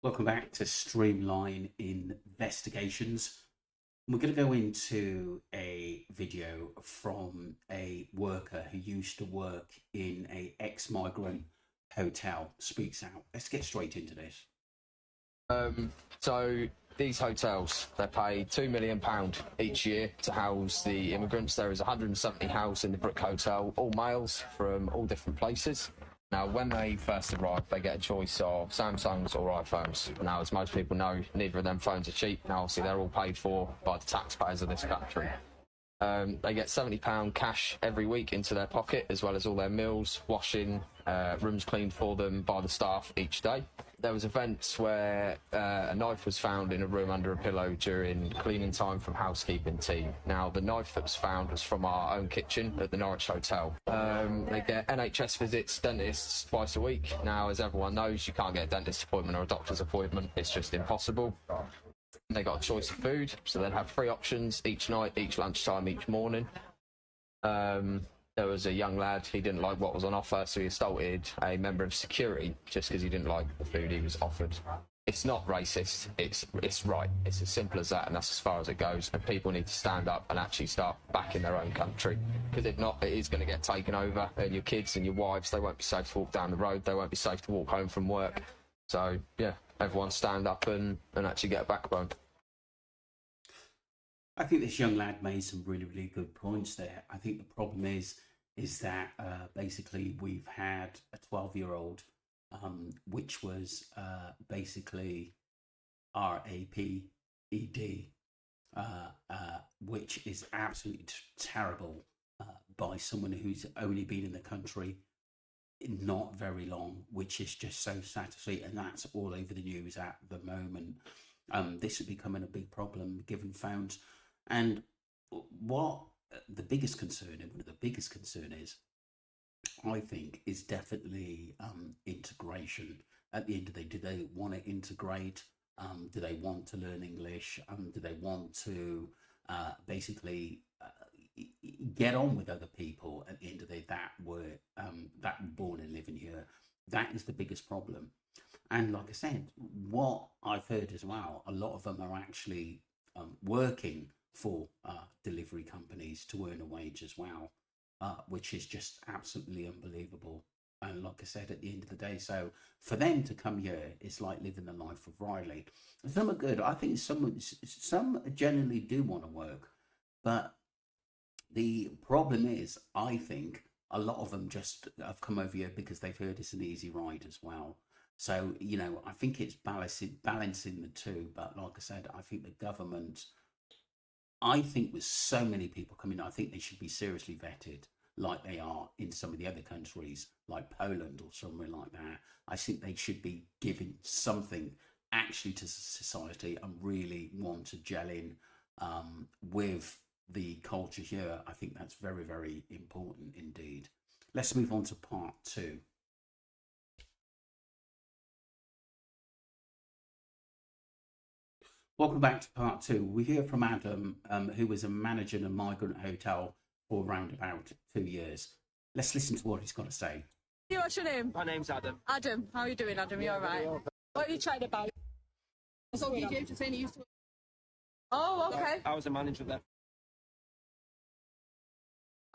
Welcome back to Streamline Investigations. We're going to go into a video from a worker who used to work in a ex-migrant hotel. Speaks out. Let's get straight into this. So these hotels, they pay £2 million each year to house the immigrants. There is 170 houses in the Brick Hotel, all males from all different places. Now, when they first arrive, they get a choice of Samsungs or iPhones. Now, as most people know, neither of them phones are cheap. Now, obviously, they're all paid for by the taxpayers of this country. They get £70 cash every week into their pocket, as well as all their meals, washing, rooms cleaned for them by the staff each day. There was events where a knife was found in a room under a pillow during cleaning time from housekeeping team. Now, the knife that was found was from our own kitchen at the Norwich Hotel. They get NHS visits, dentists twice a week. Now, as everyone knows, you can't get a dentist appointment or a doctor's appointment. It's just impossible. They got a choice of food, so they'd have 3 options each night, each lunchtime, each morning. There was a young lad, he didn't like what was on offer, so he assaulted a member of security just because he didn't like the food he was offered. It's not racist, it's right. It's as simple as that, and that's as far as it goes. And people need to stand up and actually start back in their own country, because if not, it is going to get taken over, and your kids and your wives, they won't be safe to walk down the road, they won't be safe to walk home from work. So, yeah, everyone stand up and actually get a backbone. I think this young lad made some really good points there. I think the problem is that basically we've had a 12-year-old, which was basically RAPED, which is absolutely terrible by someone who's only been in the country not very long, which is just so sad to see, and that's all over the news at the moment. This is becoming a big problem given phones. And what the biggest concern, and one of the biggest concern is, I think, is definitely integration. At the end of the day, do they want to integrate? Do they want to learn English? Do they want to basically get on with other people at the end of the day that were born and living here? That is the biggest problem. And like I said, what I've heard as well, a lot of them are actually working for delivery companies to earn a wage as well, which is just absolutely unbelievable. And like I said, at the end of the day, so for them to come here, it's like living the life of Riley. Some are good. I think some generally do want to work, but the problem is, I think a lot of them just have come over here because they've heard it's an easy ride as well. So, you know, I think it's balancing the two. But like I said, I think the government, I think with so many people coming, I think they should be seriously vetted like they are in some of the other countries like Poland or somewhere like that. I think they should be giving something actually to society and really want to gel in with the culture here. I think that's very important indeed. Let's move on to part 2. Welcome back to part 2. We hear from Adam, who was a manager in a migrant hotel for around about 2 years. Let's listen to what he's got to say. What's your name? My name's Adam. Adam, how are you doing, Adam? You all right? What are you trying about? So DJ just saying he used to. Oh, okay. I was a manager there.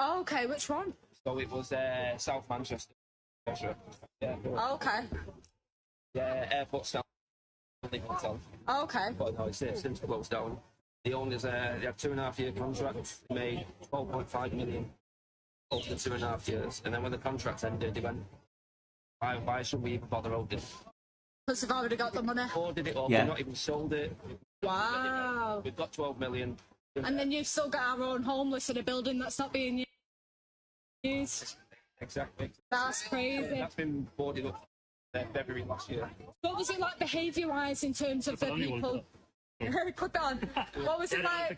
Oh, okay, which one? So it was South Manchester. Yeah. Oh, okay. Yeah, airport staff. Hotel. Oh, okay. But no, it's since closed down. The owners they had 2.5-year contract. They made 12.5 million over the 2.5 years, and then when the contract ended, they went, "Why should we even bother holding?" Because they've already got the money. Ordered it up. Yeah. They've not even sold it. Wow. We've got 12 million. And then you've still got our own homeless in a building that's not being used. Exactly. That's crazy. That's been boarded up February last year. What was it like behaviour-wise in terms of the people? Put that on. What was it like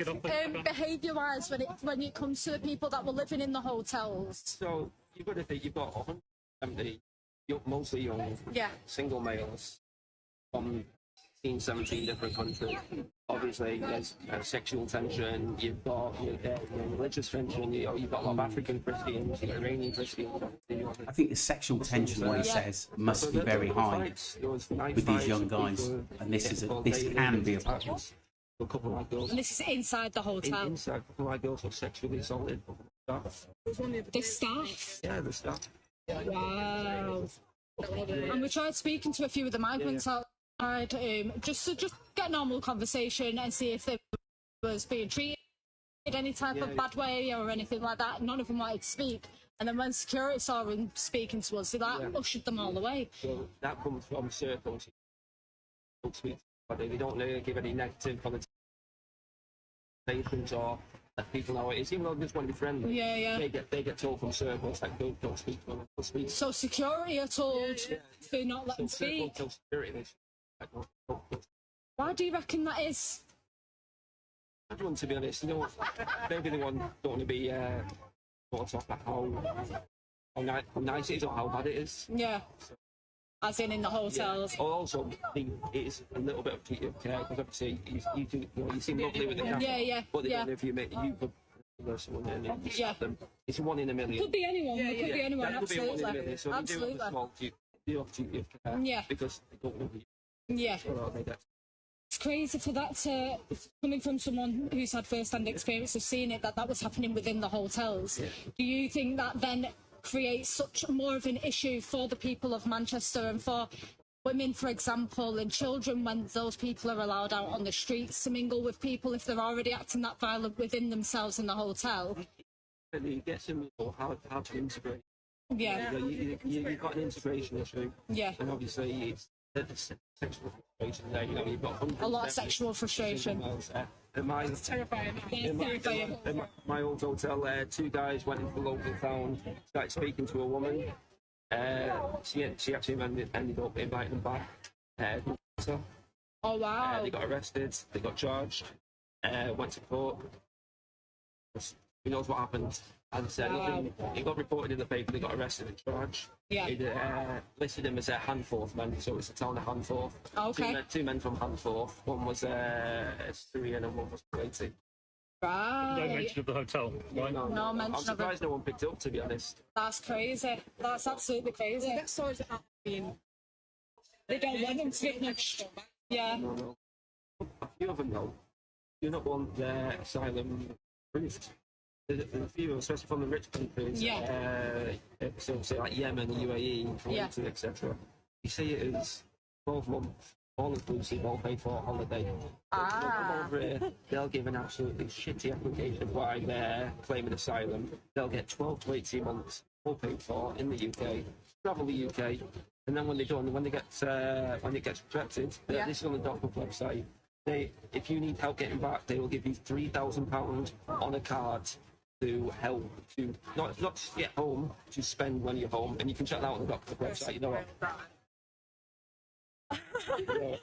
behaviour-wise when it comes to the people that were living in the hotels? So you've got to think you've got 170, mostly young, Yeah. single males from 17 different countries. Obviously, there's sexual tension, you've got religious tension, you've got a lot of African Christians, you've got Iranian Christians. I think the sexual tension, what he says, must be very high with these young guys, and this can be a problem. A couple of my girls. And this is inside the hotel. Inside, a couple of my girls were sexually assaulted. The staff. Yeah, the staff. Wow. And we tried speaking to a few of the migrants outside, just to get a normal conversation and see if they was being treated any type of bad way or anything like that. None of them wanted to speak. And then when security saw them speaking to us, they ushered them all away. So that comes from circles. They don't really give any negative connotations or let people know it is, even though they just want to be friendly. Yeah. They get told from circles like don't speak to them. Don't speak. So security are told to not let them speak. Tell security they like, don't. Why do you reckon that is? Everyone, to be honest, maybe they don't want to be brought up about how nice it is or how bad it is. Yeah. As in the hotels. Yeah. Also, it is a little bit of duty of care because obviously you seem lovely with the camera. Yeah. But they don't know if you could someone and you stop them. It's one in a million. Could be anyone. It could be anyone. That could Absolutely. be one in a million. So Absolutely. they do have a small duty of care. Yeah. Because they don't know who Yeah. they get. It's crazy for that to, coming from someone who's had first-hand experience of seeing it, that was happening within the hotels. Yeah. Do you think that then creates such more of an issue for the people of Manchester and for women, for example, and children when those people are allowed out on the streets to mingle with people if they're already acting that violent within themselves in the hotel? It gets them how to integrate. Yeah. You've got an integration issue. Yeah. And obviously it's sexual frustration there. You've got A lot of sexual frustration. That's terrifying. Terrifying. In my old hotel, two guys went into the local town, started speaking to a woman. She actually ended up inviting them back. Oh wow. They got arrested, they got charged, went to court. Who knows what happened? And said nothing. It got reported in the paper, they got arrested and charged. Yeah. It listed him as a Handforth man, so it's a town of Handforth. Okay. Two men from Handforth. One was Syrian and one was Kuwaiti. Right. No mention of the hotel. Right? No mention I'm of surprised it. no one picked it up, to be honest. That's crazy. That's absolutely crazy. That story's about being. They don't want them to get much. Yeah. No. A few of them, though, do not want their asylum approved. There's a few, especially from the rich countries, so say like Yemen, the UAE, Kuwait, etc. You see it as 12 months, all inclusive, all paid for holiday. Come over here, they'll give an absolutely shitty application of why they're claiming asylum. They'll get 12 to 18 months, all paid for in the UK, travel the UK, and then when it gets rejected, this is on the document website. If you need help getting back, they will give you £3,000 on a card to help to not just get home, to spend when you're home, and you can check that out on the doctor's website. You know what?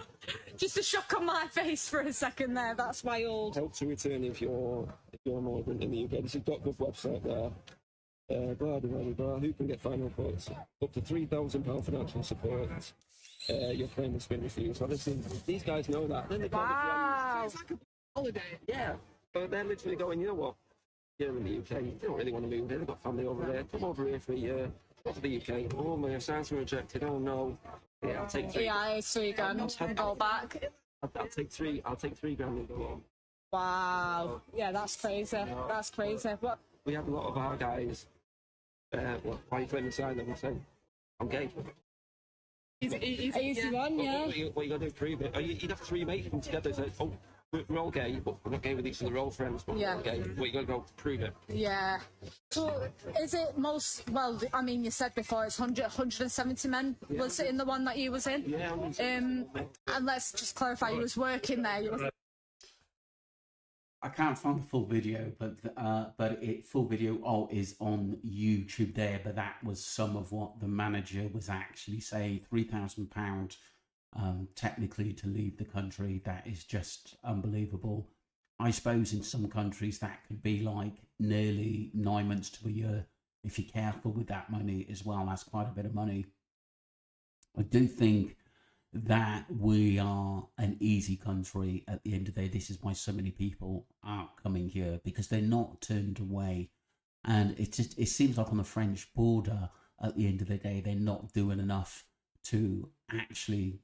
Just a shock on my face for a second there. That's wild. Help to return if you're a migrant in the UK. This is .gov website there. Blah, blah, blah, blah. Who can get final reports? Up to £3,000 financial support. Your claim has been refused. Obviously, these guys know that. Then they Wow. It's like a holiday. Yeah, but they're literally going, you know what? You're in the UK, they don't really want to move here, they've got family over there, come over here for a year, go to the UK, oh my assignments were rejected, oh no, yeah, I'll take three. Yeah, it's £3,000 and go back. I'll take £3,000 and go home. Wow. Yeah, that's crazy. That's crazy. What? We have a lot of our guys, why are you claiming asylum? I say, I'm gay. Easy one, yeah. What you got to do, prove it. You'd have three mates come together and say, oh, we're all gay, but we're not gay with each other, we're all friends, but we're all gay. What you got to go prove it. Yeah. So is it well, I mean, you said before it's 170 men was in the one that you was in? Yeah, and let's just clarify, you was working there. You was... I can't find the full video, but full video is on YouTube there. But that was some of what the manager was actually saying. £3,000 technically to leave the country. That is just unbelievable. I suppose in some countries that could be like nearly 9 months to a year if you're careful with that money as well. That's quite a bit of money. I do think that we are an easy country at the end of the day. This is why so many people are coming here, because they're not turned away. And it seems like on the French border, at the end of the day, they're not doing enough to actually,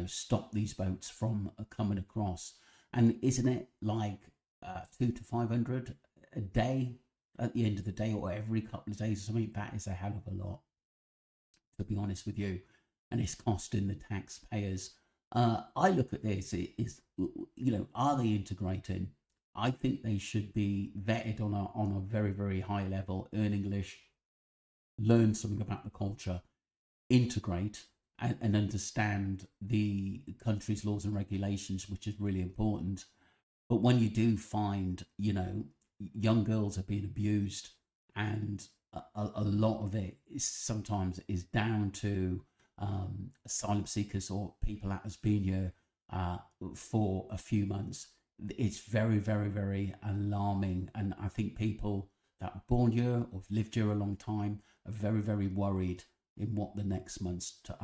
stop these boats from coming across. And isn't it like 2 to 500 a day at the end of the day, or every couple of days or something? That is a hell of a lot, to be honest with you, and it's costing the taxpayers. I look at this is, are they integrating? I think they should be vetted on a very, very high level, earn English, learn something about the culture, integrate, and understand the country's laws and regulations, which is really important. But when you do find, young girls are being abused, and a lot of it is sometimes is down to asylum seekers or people that has been here for a few months. It's very, very, very alarming, and I think people that are born here or have lived here a long time are very, very worried in what the next months to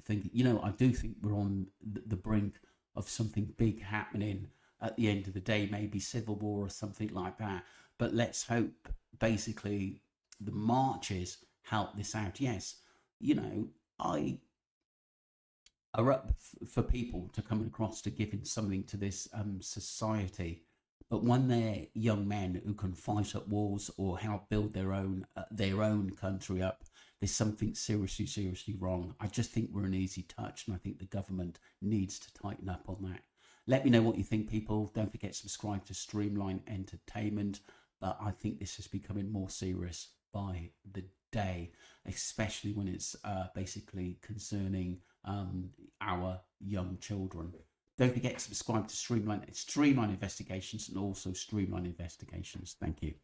think. I do think we're on the brink of something big happening at the end of the day, maybe civil war or something like that. But let's hope basically the marches help this out. Yes, I are up for people to come across to giving something to this society. But when they're young men who can fight up wars or help build their own country up, there's something seriously, seriously wrong. I just think we're an easy touch, and I think the government needs to tighten up on that. Let me know what you think, people. Don't forget to subscribe to Streamline Entertainment. But I think this is becoming more serious by the day, especially when it's basically concerning our young children. Don't forget to subscribe to Streamline Investigations and also Streamline Investigations. Thank you.